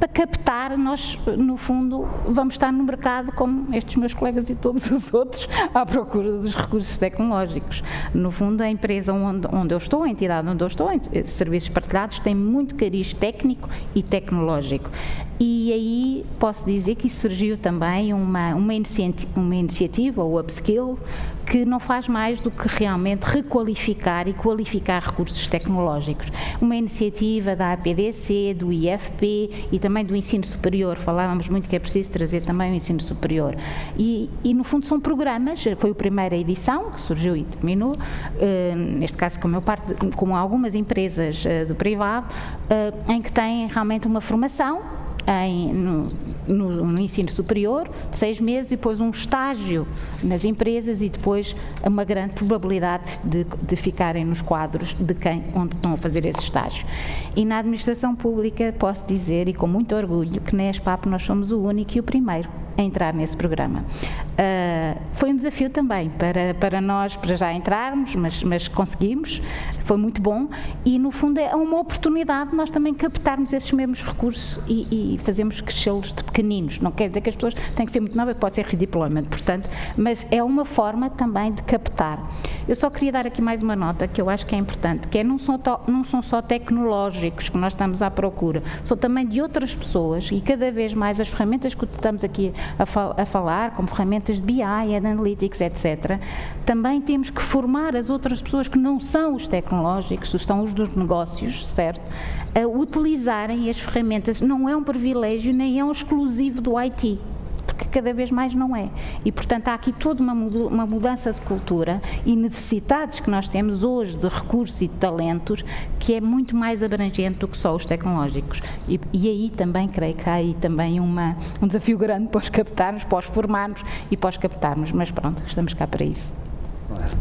para captar. Nós, no fundo, vamos estar no mercado como estes meus colegas e todos os outros à procura dos recursos tecnológicos. No fundo, a empresa onde eu estou, a entidade onde eu estou, serviços partilhados, tem muito cariz técnico e tecnológico. E aí posso dizer que isso surgiu também uma iniciativa, o Upskill, que não faz mais do que realmente requalificar e qualificar recursos tecnológicos. Uma iniciativa da APDC, do IFP e também do ensino superior. Falávamos muito que é preciso trazer também o ensino superior. E no fundo são programas, foi a primeira edição que surgiu e terminou, neste caso como algumas empresas do privado, em que têm realmente uma formação no ensino superior, de 6 meses, e depois um estágio nas empresas e depois uma grande probabilidade de ficarem nos quadros onde estão a fazer esse estágio. E na administração pública posso dizer, e com muito orgulho, que na ESPAP nós somos o único e o primeiro a entrar nesse programa. Foi um desafio também para nós, para já entrarmos, mas conseguimos, foi muito bom, e no fundo é uma oportunidade de nós também captarmos esses mesmos recursos e fazermos crescê-los de pequeninos. Não quer dizer que as pessoas têm que ser muito novas, pode ser redeployment, portanto, mas é uma forma também de captar. Eu só queria dar aqui mais uma nota que eu acho que é importante, que não são só tecnológicos que nós estamos à procura, são também de outras pessoas, e cada vez mais as ferramentas que estamos aqui a falar, como ferramentas de BI, Analytics, etc., também temos que formar as outras pessoas que não são os tecnológicos, são os dos negócios, certo? A utilizarem as ferramentas. Não é um privilégio, nem é um exclusivo do IT, porque cada vez mais não é. E, portanto, há aqui toda uma mudança de cultura e necessidades que nós temos hoje de recursos e de talentos que é muito mais abrangente do que só os tecnológicos. E aí também, creio que há aí também um desafio grande para os captarmos, para os formarmos e para os captarmos. Mas pronto, estamos cá para isso. Claro.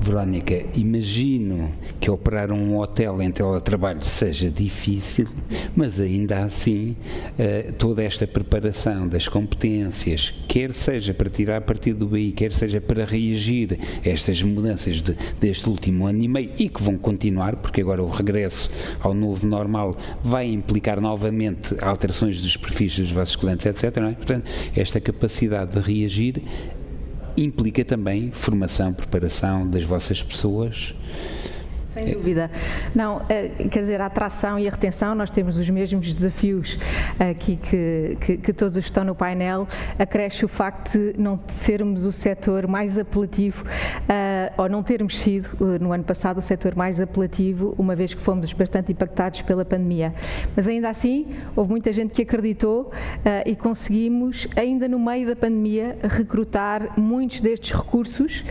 Verónica, imagino que operar um hotel em teletrabalho seja difícil, mas ainda assim toda esta preparação das competências, quer seja para tirar partido do BI, quer seja para reagir a estas mudanças deste último ano e meio, e que vão continuar, porque agora o regresso ao novo normal vai implicar novamente alterações dos perfis dos vossos clientes, etc. Não é? Portanto, esta capacidade de reagir implica também formação, preparação das vossas pessoas. Sem dúvida. Não, quer dizer, a atração e a retenção, nós temos os mesmos desafios aqui que todos os que estão no painel. Acresce o facto de não sermos o setor mais apelativo, ou não termos sido, no ano passado, o setor mais apelativo, uma vez que fomos bastante impactados pela pandemia. Mas ainda assim, houve muita gente que acreditou e conseguimos, ainda no meio da pandemia, recrutar muitos destes recursos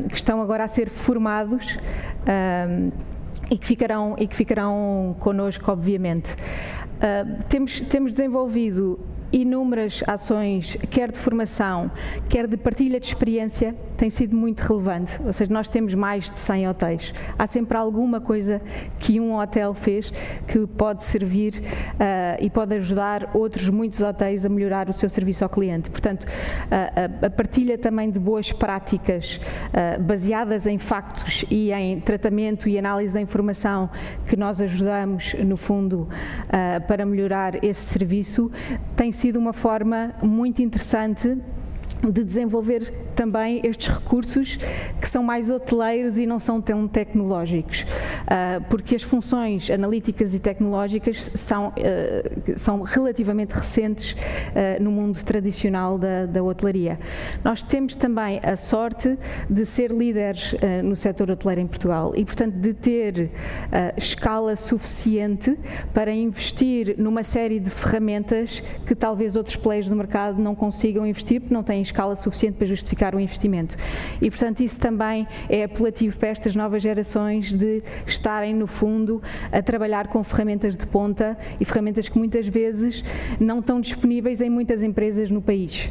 que estão agora a ser formados e que ficarão connosco, obviamente. Temos desenvolvido inúmeras ações, quer de formação, quer de partilha de experiência, tem sido muito relevante. Ou seja, nós temos mais de 100 hotéis. Há sempre alguma coisa que um hotel fez que pode servir e pode ajudar outros muitos hotéis a melhorar o seu serviço ao cliente. Portanto, a partilha também de boas práticas baseadas em factos e em tratamento e análise da informação que nós ajudamos, no fundo, para melhorar esse serviço, tem sido uma forma muito interessante de desenvolver também estes recursos que são mais hoteleiros e não são tão tecnológicos, porque as funções analíticas e tecnológicas são relativamente recentes no mundo tradicional da hotelaria. Nós temos também a sorte de ser líderes no setor hoteleiro em Portugal e, portanto, de ter escala suficiente para investir numa série de ferramentas que talvez outros players do mercado não consigam investir porque não têm escala suficiente para justificar o investimento. E, portanto, isso também é apelativo para estas novas gerações de estarem, no fundo, a trabalhar com ferramentas de ponta e ferramentas que muitas vezes não estão disponíveis em muitas empresas no país.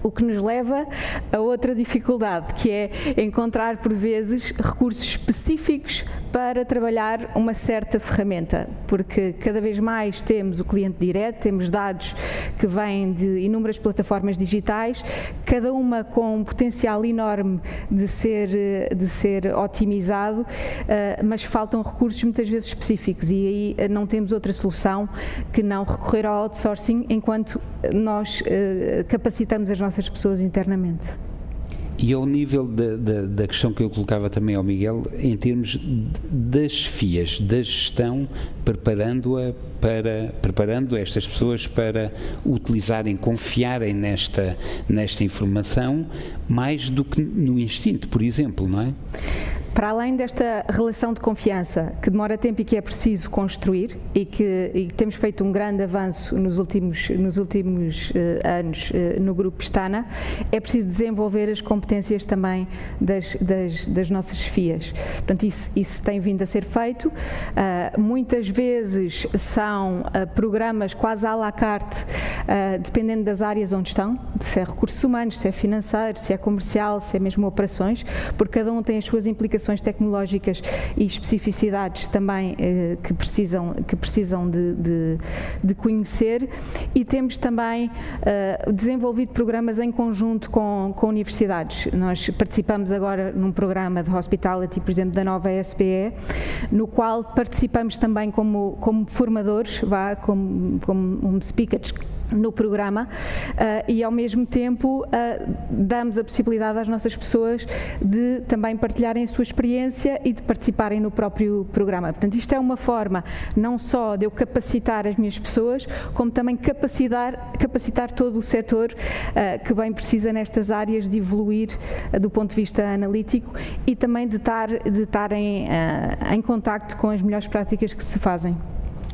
O que nos leva a outra dificuldade, que é encontrar, por vezes, recursos específicos para trabalhar uma certa ferramenta, porque cada vez mais temos o cliente direto, temos dados que vêm de inúmeras plataformas digitais, cada uma com um potencial enorme de ser otimizado, mas faltam recursos muitas vezes específicos e aí não temos outra solução que não recorrer ao outsourcing enquanto nós capacitamos as nossas pessoas internamente. E ao nível da questão que eu colocava também ao Miguel, em termos das FIAs, da gestão, preparando estas pessoas para utilizarem, confiarem nesta informação, mais do que no instinto, por exemplo, não é? Para além desta relação de confiança que demora tempo e que é preciso construir e que temos feito um grande avanço nos últimos anos no Grupo Pestana, é preciso desenvolver as competências também das nossas FIAs. Portanto, isso tem vindo a ser feito. Muitas vezes são programas quase à la carte, dependendo das áreas onde estão, se é recursos humanos, se é financeiro, se é comercial, se é mesmo operações, porque cada um tem as suas implicações tecnológicas e especificidades também que precisam de conhecer, e temos também desenvolvido programas em conjunto com universidades. Nós participamos agora num programa de Hospitality, por exemplo, da nova SPE, no qual participamos também como formadores, como speakers no programa, e ao mesmo tempo damos a possibilidade às nossas pessoas de também partilharem a sua experiência e de participarem no próprio programa. Portanto, isto é uma forma não só de eu capacitar as minhas pessoas, como também capacitar todo o setor que bem precisa nestas áreas de evoluir do ponto de vista analítico e também de estarem em contacto com as melhores práticas que se fazem.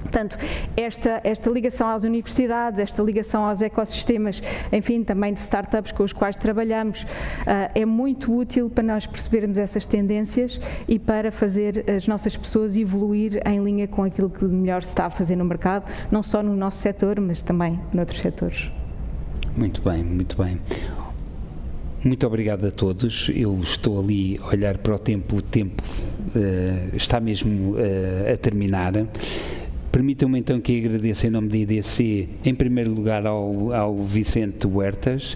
Portanto, esta ligação às universidades, esta ligação aos ecossistemas, enfim, também de startups com os quais trabalhamos, é muito útil para nós percebermos essas tendências e para fazer as nossas pessoas evoluir em linha com aquilo que melhor se está a fazer no mercado, não só no nosso setor, mas também noutros setores. Muito bem, muito bem. Muito obrigado a todos. Eu estou ali a olhar para o tempo está mesmo a terminar. Permitam-me então que agradeça em nome da IDC, em primeiro lugar ao Vicente Huertas,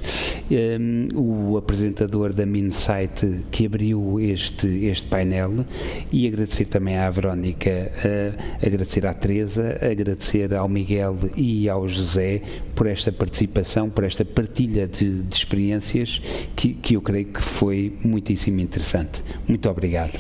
o apresentador da Minsight, que abriu este painel, e agradecer também à Verónica, agradecer à Teresa, agradecer ao Miguel e ao José por esta participação, por esta partilha de experiências que eu creio que foi muitíssimo interessante. Muito obrigado.